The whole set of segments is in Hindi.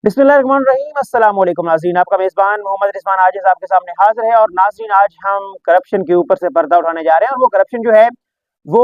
बिस्मिल्लाहिर्रहमानिर्रहीम अस्सलाम वालेकुम नाज़रीन, आपका मेज़बान मोहम्मद रिजवान आज आपके सामने हाजिर है। और नाज़रीन, आज हम करप्शन के ऊपर से पर्दा उठाने जा रहे हैं। और वो करप्शन जो है वो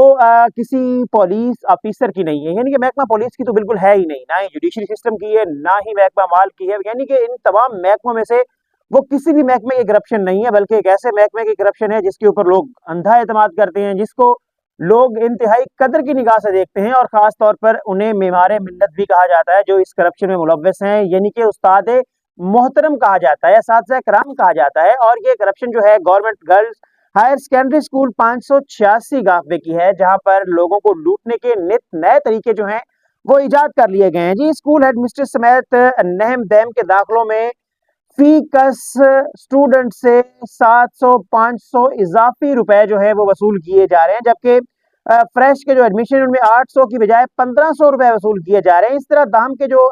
किसी पुलिस ऑफिसर की नहीं है, यानी कि महकमा पुलिस की तो बिल्कुल है ही नहीं, ना ही जुडिशरी सिस्टम की है, ना ही महकमा माल की है। यानी कि इन तमाम महकमों में से वो किसी भी महकमे की करप्शन नहीं है, बल्कि एक ऐसे महकमे की करप्शन है जिसके ऊपर लोग अंधा एतमाद करते हैं, जिसको लोग इंतहाई कदर की निगाह से देखते हैं। और खास तौर पर उन्हें मेमारे मिन्नत भी कहा जाता है, जो इस करप्शन में मुलव्वस हैं, यानी कि उस्ताद मोहतरम कहा जाता है, असातिज़ा किराम कहा जाता है। और ये करप्शन जो है government girls higher secondary school 586 गाफवे की है, जहां पर लोगों को लूटने के नित नए तरीके जो हैं वो इजाद कर लिए गए हैं। जी, स्कूल हेडमिस्ट्रेस समेत नहम दहम के दाखिलों में फी कस स्टूडेंट से 700-500 इजाफी रुपए जो है वो वसूल किए जा रहे हैं, जबकि फ्रेश के जो एडमिशन उनमें 800 की बजाय 1500 रुपए वसूल किए जा रहे हैं। इस तरह दाम के जो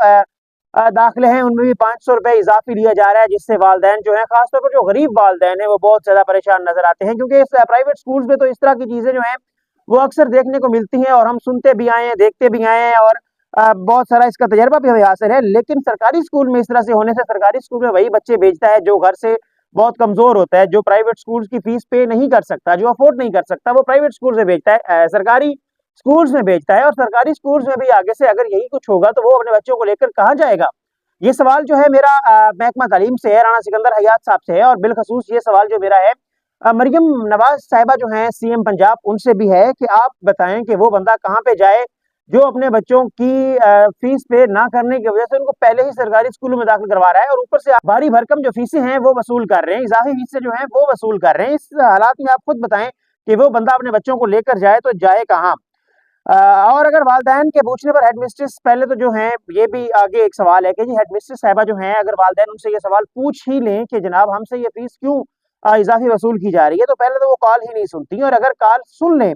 दाखिले हैं उनमें भी 500 रुपए इजाफी लिया जा रहा है, जिससे वालदैन जो है, खासतौर पर जो गरीब वालदैन है, वो बहुत ज्यादा परेशान नजर आते हैं। क्योंकि इस प्राइवेट स्कूल्स में तो इस तरह की चीजें जो हैं वो अक्सर देखने को मिलती हैं, और हम सुनते भी आए हैं, देखते भी आए हैं, और बहुत सारा इसका तजर्बा भी हमें हासिल है। लेकिन सरकारी स्कूल में इस तरह से होने से सरकारी स्कूल में वही बच्चे भेजता है जो घर से बहुत कमजोर होता है, जो प्राइवेट स्कूल्स की फीस पे नहीं कर सकता, जो अफोर्ड नहीं कर सकता, वो प्राइवेट स्कूल में भेजता है, सरकारी स्कूल्स में भेजता है। और सरकारी स्कूल्स में भी आगे से अगर यही कुछ होगा तो वो अपने बच्चों को लेकर कहाँ जाएगा? ये सवाल जो है मेरा महकमा तालीम से है, राणा सिकंदर हयात साहब से है। और बिलखसूस ये सवाल जो मेरा है मरियम नवाज साहिबा जो है सीएम पंजाब, उनसे भी है कि आप बताएं कि वो बंदा कहाँ पे जाए जो अपने बच्चों की फीस पे ना करने की वजह से उनको पहले ही सरकारी स्कूलों में दाखिल करवा रहा है, और ऊपर से भारी भरकम जो फीसें हैं वो वसूल कर रहे हैं, इजाफी फीसें जो हैं वो वसूल कर रहे हैं। इस हालात में आप खुद बताएं कि वो बंदा अपने बच्चों को लेकर जाए तो जाए कहाँ? और अगर वालदैन के पूछने पर हेडमिस्ट्रेस पहले तो जो है, ये भी आगे एक सवाल है कि जी हेडमिस्ट्रेस साहिबा जो हैं, अगर वालदैन उनसे ये सवाल पूछ ही लें कि जनाब हमसे ये फीस क्यों इजाफी वसूल की जा रही है, तो पहले तो वो कॉल ही नहीं सुनती, और अगर कॉल सुन लें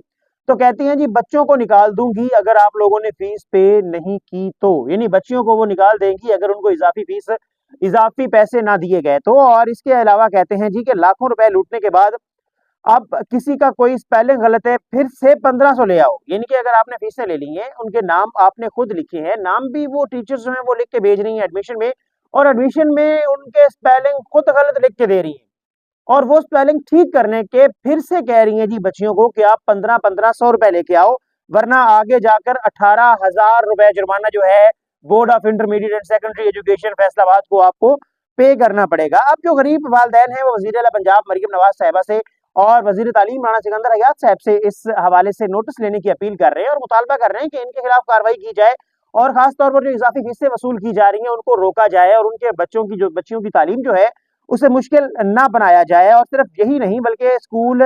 तो कहती हैं जी बच्चों को निकाल दूंगी अगर आप लोगों ने फीस पे नहीं की तो, यानी बच्चियों को वो निकाल देंगी अगर उनको इजाफी पैसे ना दिए गए तो। और इसके अलावा कहते हैं जी कि लाखों रुपए लूटने के बाद अब किसी का कोई स्पेलिंग गलत है फिर से 1500 ले आओ, यानी कि अगर आपने फीसें ले ली हैं, उनके नाम आपने खुद लिखे हैं, नाम भी वो टीचर्स जो हैं वो लिख के भेज रही हैं एडमिशन में, और एडमिशन में उनके स्पेलिंग खुद गलत लिख के दे रही हैं, और वो स्पेलिंग ठीक करने के फिर से कह रही हैं जी बच्चियों को कि आप 1500 रुपए लेके आओ, वरना आगे जाकर 18,000 रुपए जुर्माना जो है board of intermediate and secondary education Faisalabad को आपको पे करना पड़ेगा। अब जो गरीब वालदैन है वो वजीर आला पंजाब मरियम नवाज साहिबा से और वजीर तालीम राणा सिकंदर हयात साहब से इस हवाले से नोटिस लेने की अपील कर रहे हैं, और मुतालबा कर रहे हैं कि इनके खिलाफ कार्रवाई की जाए, और खासतौर पर जो इजाफी फीसें वसूल की जा रही हैं उनको रोका जाए, और उनके बच्चियों की तालीम जो है उसे मुश्किल ना बनाया जाए। और सिर्फ यही नहीं, बल्कि स्कूल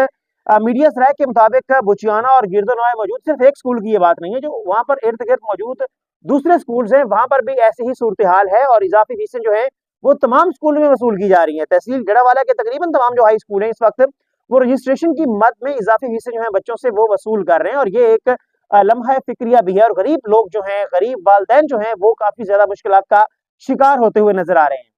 मीडिया सराय के मुताबिक बुचियाना और गिरदोनवाय मौजूद सिर्फ एक स्कूल की ये बात नहीं है, जो वहां पर इर्द गिर्द मौजूद दूसरे स्कूल्स हैं वहां पर भी ऐसी ही सूरत हाल है, और इजाफी फीसें जो है वो तमाम स्कूल में वसूल की जा रही है। तहसील जड़ावाला के तकरीबन तमाम जो हाई स्कूल हैं इस वक्त वो रजिस्ट्रेशन की मद में इजाफी फीसें जो है बच्चों से वो वसूल कर रहे हैं, और ये एक लम्हा फिक्रिया भी है। और गरीब लोग जो हैं, गरीब वालदैन जो हैं, वो काफी ज्यादा मुश्किलात का शिकार होते हुए नजर आ रहे हैं।